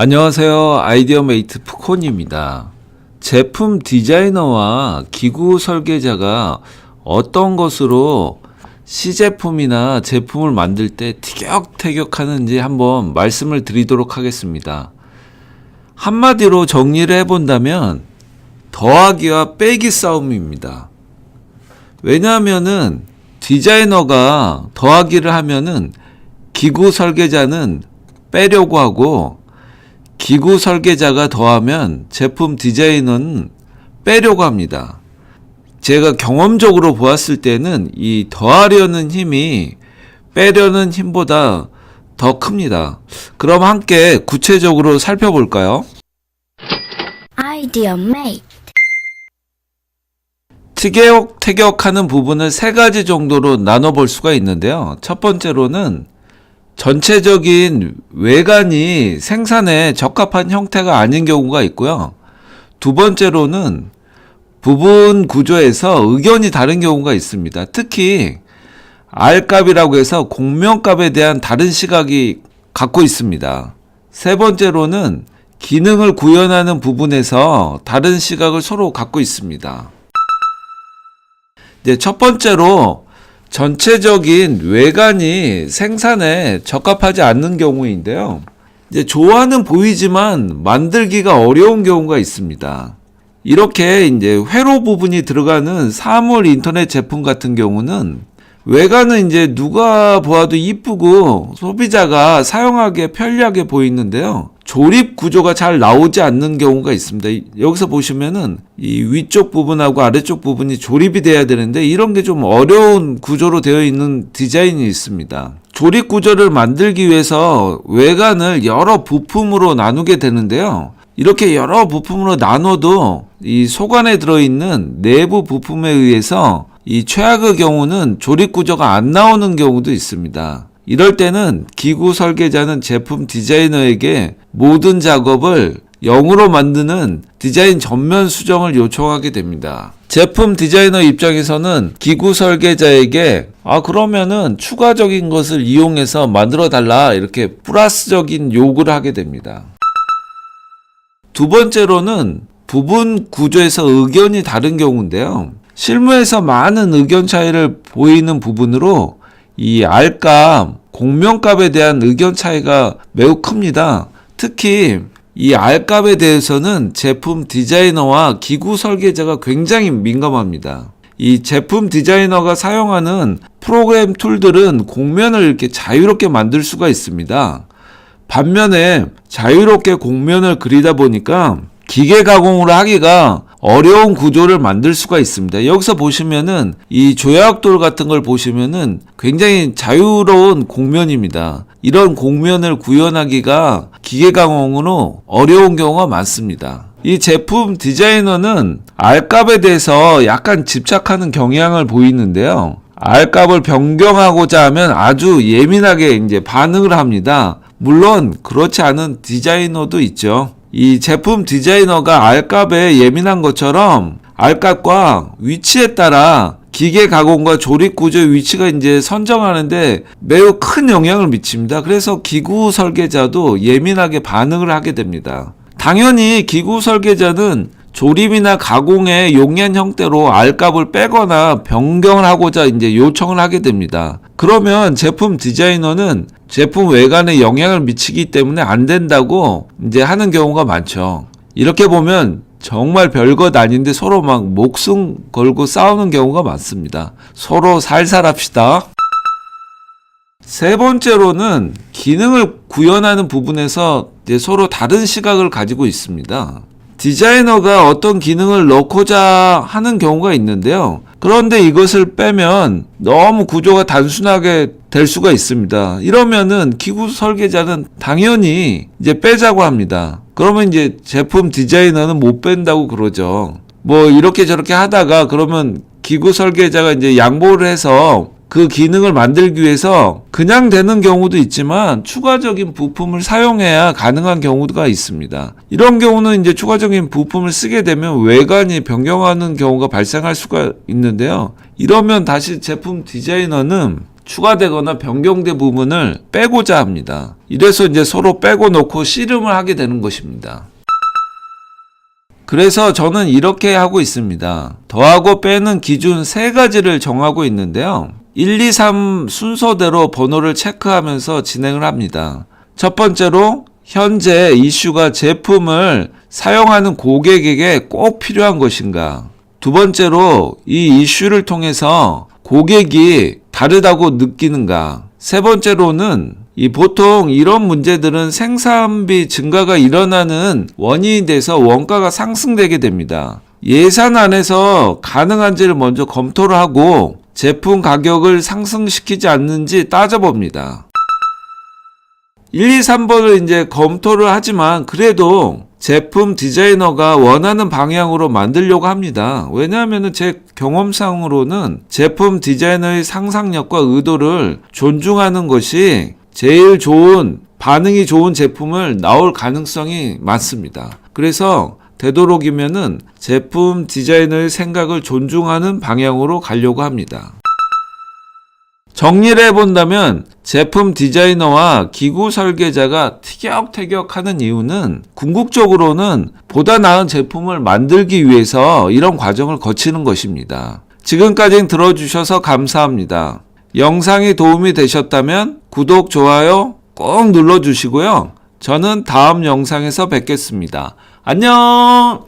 안녕하세요. 아이디어메이트 푸콘입니다. 제품 디자이너와 기구 설계자가 어떤 것으로 시제품이나 제품을 만들 때 티격태격하는지 한번 말씀을 드리도록 하겠습니다. 한마디로 정리를 해본다면 더하기와 빼기 싸움입니다. 왜냐하면은 디자이너가 더하기를 하면은 기구 설계자는 빼려고 하고, 기구 설계자가 더하면 제품 디자이너는 빼려고 합니다. 제가 경험적으로 보았을 때는 이 더하려는 힘이 빼려는 힘보다 더 큽니다. 그럼 함께 구체적으로 살펴볼까요? 아이디어메이트. 티격태격하는 부분을 세 가지 정도로 나눠볼 수가 있는데요. 첫 번째로는 전체적인 외관이 생산에 적합한 형태가 아닌 경우가 있고요. 두 번째로는 부분 구조에서 의견이 다른 경우가 있습니다. 특히 R값이라고 해서 공명값에 대한 다른 시각이 갖고 있습니다. 세 번째로는 기능을 구현하는 부분에서 다른 시각을 서로 갖고 있습니다. 이제 첫 번째로 전체적인 외관이 생산에 적합하지 않는 경우인데요. 이제 좋아는 보이지만 만들기가 어려운 경우가 있습니다. 이렇게 이제 회로 부분이 들어가는 사물 인터넷 제품 같은 경우는 외관은 이제 누가 보아도 이쁘고 소비자가 사용하기에 편리하게 보이는데요. 조립 구조가 잘 나오지 않는 경우가 있습니다. 여기서 보시면은 이 위쪽 부분하고 아래쪽 부분이 조립이 돼야 되는데 이런 게 좀 어려운 구조로 되어 있는 디자인이 있습니다. 조립 구조를 만들기 위해서 외관을 여러 부품으로 나누게 되는데요. 이렇게 여러 부품으로 나눠도 이 속 안에 들어있는 내부 부품에 의해서 이 최악의 경우는 조립 구조가 안 나오는 경우도 있습니다. 이럴 때는 기구 설계자는 제품 디자이너에게 모든 작업을 0으로 만드는 디자인 전면 수정을 요청하게 됩니다. 제품 디자이너 입장에서는 기구 설계자에게 그러면은 추가적인 것을 이용해서 만들어 달라, 이렇게 플러스적인 요구를 하게 됩니다. 두 번째로는 부분 구조에서 의견이 다른 경우인데요. 실무에서 많은 의견 차이를 보이는 부분으로 이 R값, 공명값에 대한 의견 차이가 매우 큽니다. 특히 이 R값에 대해서는 제품 디자이너와 기구 설계자가 굉장히 민감합니다. 이 제품 디자이너가 사용하는 프로그램 툴들은 공면을 이렇게 자유롭게 만들 수가 있습니다. 반면에 자유롭게 공면을 그리다 보니까 기계 가공을 하기가 어려운 구조를 만들 수가 있습니다. 여기서 보시면은 이 조약돌 같은 걸 보시면은 굉장히 자유로운 공면입니다. 이런 공면을 구현하기가 기계 가공으로 어려운 경우가 많습니다. 이 제품 디자이너는 R값에 대해서 약간 집착하는 경향을 보이는데요. R값을 변경하고자 하면 아주 예민하게 이제 반응을 합니다. 물론 그렇지 않은 디자이너도 있죠. 이 제품 디자이너가 R값에 예민한 것처럼 R값과 위치에 따라 기계 가공과 조립 구조의 위치가 이제 선정하는데 매우 큰 영향을 미칩니다. 그래서 기구 설계자도 예민하게 반응을 하게 됩니다. 당연히 기구 설계자는 조립이나 가공의 용이한 형태로 R값을 빼거나 변경을 하고자 이제 요청을 하게 됩니다. 그러면 제품 디자이너는 제품 외관에 영향을 미치기 때문에 안 된다고 이제 하는 경우가 많죠. 이렇게 보면 정말 별것 아닌데 서로 막 목숨 걸고 싸우는 경우가 많습니다. 서로 살살 합시다. 세 번째로는 기능을 구현하는 부분에서 이제 서로 다른 시각을 가지고 있습니다. 디자이너가 어떤 기능을 넣고자 하는 경우가 있는데요. 그런데 이것을 빼면 너무 구조가 단순하게 될 수가 있습니다. 이러면은 기구 설계자는 당연히 이제 빼자고 합니다. 그러면 이제 제품 디자이너는 못 뺀다고 그러죠. 뭐 이렇게 저렇게 하다가 그러면 기구 설계자가 이제 양보를 해서 그 기능을 만들기 위해서 그냥 되는 경우도 있지만 추가적인 부품을 사용해야 가능한 경우가 있습니다. 이런 경우는 이제 추가적인 부품을 쓰게 되면 외관이 변경하는 경우가 발생할 수가 있는데요. 이러면 다시 제품 디자이너는 추가되거나 변경된 부분을 빼고자 합니다. 이래서 이제 서로 빼고 놓고 씨름을 하게 되는 것입니다. 그래서 저는 이렇게 하고 있습니다. 더하고 빼는 기준 3가지를 정하고 있는데요. 1, 2, 3 순서대로 번호를 체크하면서 진행을 합니다. 첫 번째로 현재 이슈가 제품을 사용하는 고객에게 꼭 필요한 것인가? 두 번째로 이 이슈를 통해서 고객이 다르다고 느끼는가? 세 번째로는 보통 이런 문제들은 생산비 증가가 일어나는 원인이 돼서 원가가 상승되게 됩니다. 예산 안에서 가능한지를 먼저 검토를 하고 제품 가격을 상승시키지 않는지 따져봅니다. 1, 2, 3번을 이제 검토를 하지만 그래도 제품 디자이너가 원하는 방향으로 만들려고 합니다. 왜냐하면 제 경험상으로는 제품 디자이너의 상상력과 의도를 존중하는 것이 제일 좋은, 반응이 좋은 제품을 나올 가능성이 많습니다. 그래서 되도록이면은 제품 디자이너의 생각을 존중하는 방향으로 가려고 합니다. 정리를 해본다면 제품 디자이너와 기구 설계자가 티격태격하는 이유는 궁극적으로는 보다 나은 제품을 만들기 위해서 이런 과정을 거치는 것입니다. 지금까지 들어주셔서 감사합니다. 영상이 도움이 되셨다면 구독, 좋아요 꼭 눌러주시고요. 저는 다음 영상에서 뵙겠습니다. 안녕!